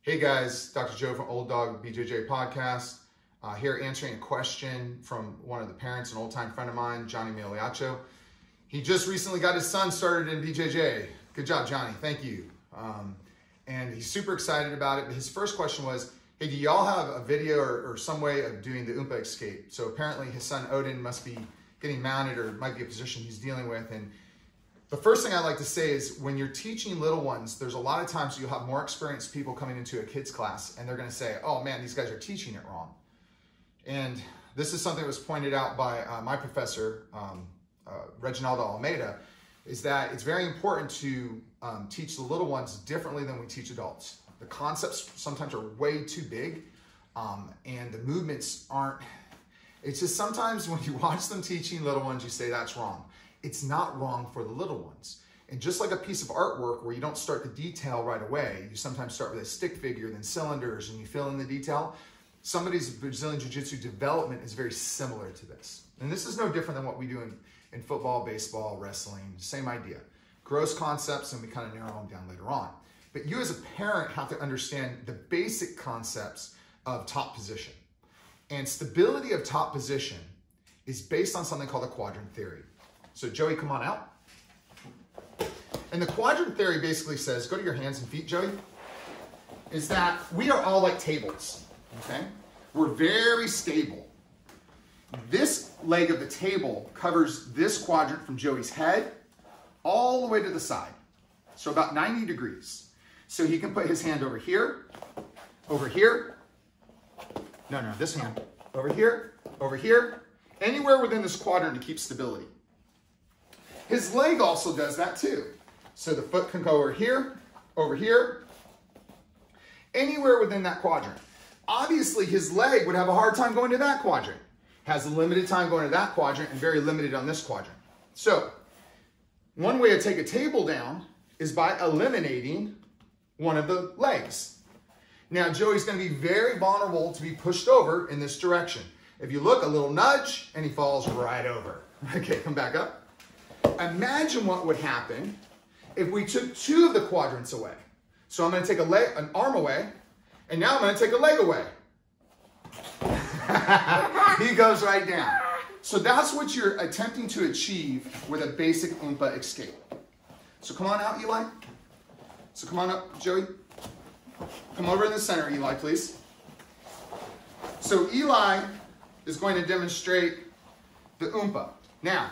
Hey guys, Dr. Joe from Old Dog BJJ Podcast. Here answering a question from one of the parents, an old-time friend of mine, Johnny Migliaccio. He just recently got his son started in BJJ. Good job, Johnny. Thank you. And he's super excited about it. But his first question was, hey, do y'all have a video or some way of doing the Umpa escape? So apparently his son Odin must be getting mounted, or it might be a position he's dealing with. And the first thing I'd like to say is when you're teaching little ones, there's a lot of times you'll have more experienced people coming into a kid's class and they're going to say, oh man, these guys are teaching it wrong. And this is something that was pointed out by my professor, Reginaldo Almeida, is that it's very important to teach the little ones differently than we teach adults. The concepts sometimes are way too big and the movements aren't, it's just sometimes when you watch them teaching little ones, you say that's wrong. It's not wrong for the little ones. And just like a piece of artwork where you don't start the detail right away, you sometimes start with a stick figure, then cylinders, and you fill in the detail. Somebody's Brazilian Jiu-Jitsu development is very similar to this. And this is no different than what we do in football, baseball, wrestling, same idea. Gross concepts, and we kind of narrow them down later on. But you as a parent have to understand the basic concepts of top position. And stability of top position is based on something called the quadrant theory. So Joey, come on out. And the quadrant theory basically says, go to your hands and feet, Joey, is that we are all like tables, okay? We're very stable. This leg of the table covers this quadrant from Joey's head all the way to the side. So about 90 degrees. So he can put his hand over here, no, this hand, over here, anywhere within this quadrant to keep stability. His leg also does that too. So the foot can go over here, anywhere within that quadrant. Obviously, his leg would have a hard time going to that quadrant. Has a limited time going to that quadrant and very limited on this quadrant. So one way to take a table down is by eliminating one of the legs. Now, Joey's going to be very vulnerable to be pushed over in this direction. If you look, a little nudge, and he falls right over. Okay, come back up. Imagine what would happen if we took two of the quadrants away. So I'm going to take an arm away, and now I'm going to take a leg away. He goes right down. So that's what you're attempting to achieve with a basic Umpa escape. So come on out, Eli. So come on up, Joey. Come over in the center, Eli, please. So Eli is going to demonstrate the Umpa. Now,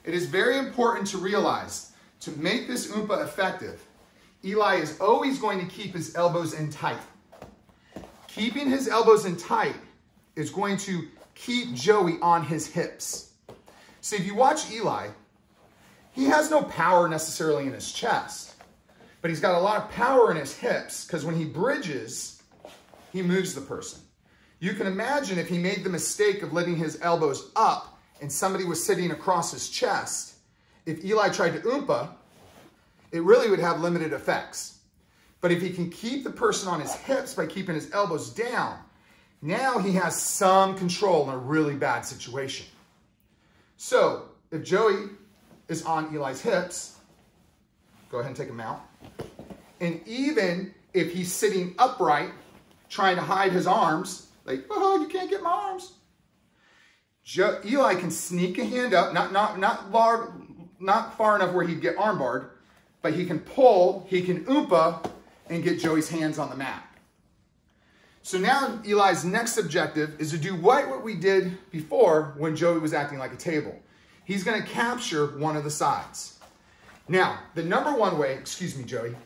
it is very important to realize, to make this Umpa effective, Eli is always going to keep his elbows in tight. Keeping his elbows in tight is going to keep Joey on his hips. So if you watch Eli, he has no power necessarily in his chest, but he's got a lot of power in his hips because when he bridges, he moves the person. You can imagine if he made the mistake of letting his elbows up and somebody was sitting across his chest, if Eli tried to Umpa, it really would have limited effects. But if he can keep the person on his hips by keeping his elbows down, now he has some control in a really bad situation. So if Joey is on Eli's hips, go ahead and take him out. And even if he's sitting upright, trying to hide his arms, like, oh, you can't get my arms. Eli can sneak a hand up, not far enough where he'd get armbarred, but he can pull, he can Umpa, and get Joey's hands on the mat. So now Eli's next objective is to do what we did before when Joey was acting like a table. He's going to capture one of the sides. Now, the number one way, excuse me, Joey,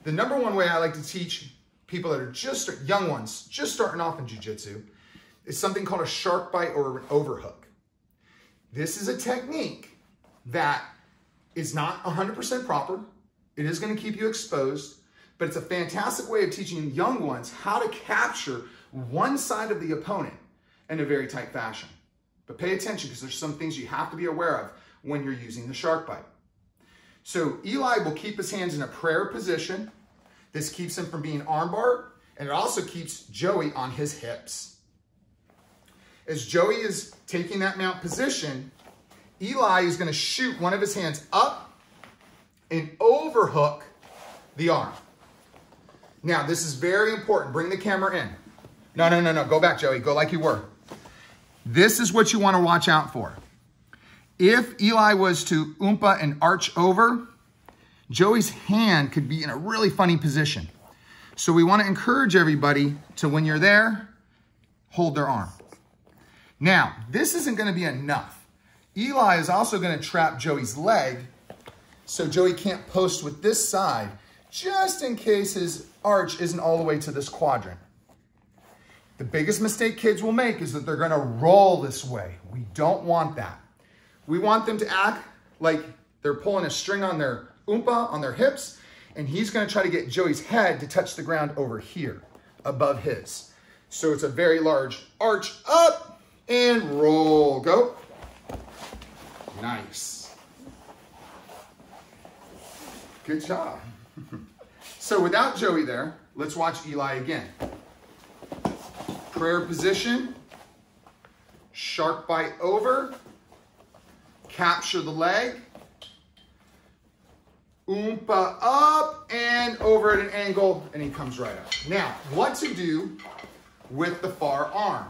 the number one way I like to teach people that are just young ones, just starting off in jiu-jitsu, is something called a shark bite or an overhook. This is a technique that is not 100% proper. It is going to keep you exposed, but it's a fantastic way of teaching young ones how to capture one side of the opponent in a very tight fashion. But pay attention because there's some things you have to be aware of when you're using the shark bite. So Eli will keep his hands in a prayer position. This keeps him from being armbarred, and it also keeps Joey on his hips. As Joey is taking that mount position, Eli is going to shoot one of his hands up and overhook the arm. Now, this is very important. Bring the camera in. No. Go back, Joey. Go like you were. This is what you want to watch out for. If Eli was to Umpa and arch over, Joey's hand could be in a really funny position. So we want to encourage everybody to, when you're there, hold their arm. Now, this isn't going to be enough. Eli is also going to trap Joey's leg, so Joey can't post with this side, just in case his arch isn't all the way to this quadrant. The biggest mistake kids will make is that they're going to roll this way. We don't want that. We want them to act like they're pulling a string on their Umpa, on their hips, and he's going to try to get Joey's head to touch the ground over here, above his. So it's a very large arch up and roll. Go. Nice. Good job. So without Joey there, let's watch Eli again. Prayer position, sharp bite over, capture the leg, Umpa up and over at an angle, and he comes right up. Now, what to do with the far arm?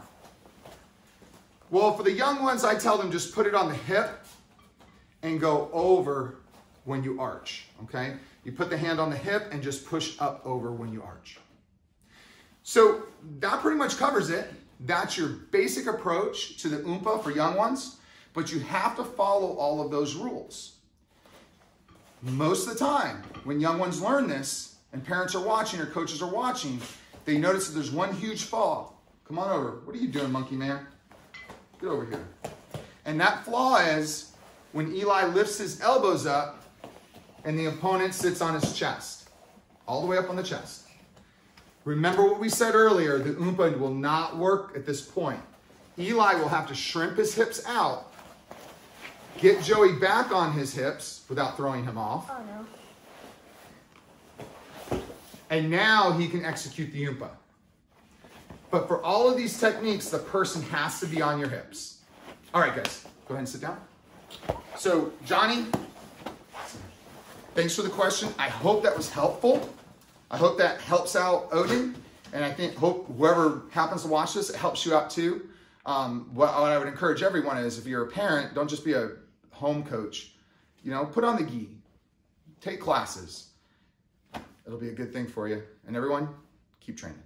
Well, for the young ones, I tell them just put it on the hip and go over when you arch, okay? You put the hand on the hip and just push up over when you arch. So that pretty much covers it. That's your basic approach to the Umpa for young ones, but you have to follow all of those rules. Most of the time, when young ones learn this, and parents are watching or coaches are watching, they notice that there's one huge flaw. Come on over. What are you doing, monkey man? Get over here. And that flaw is when Eli lifts his elbows up and the opponent sits on his chest, all the way up on the chest. Remember what we said earlier, the Umpa will not work at this point. Eli will have to shrimp his hips out, get Joey back on his hips without throwing him off. Oh no. And now he can execute the Umpa. But for all of these techniques, the person has to be on your hips. All right, guys, go ahead and sit down. So, Johnny, thanks for the question. I hope that was helpful. I hope that helps out Odin. And I hope whoever happens to watch this, it helps you out too. What I would encourage everyone is, if you're a parent, don't just be a home coach. You know, put on the gi. Take classes. It'll be a good thing for you. And everyone, keep training.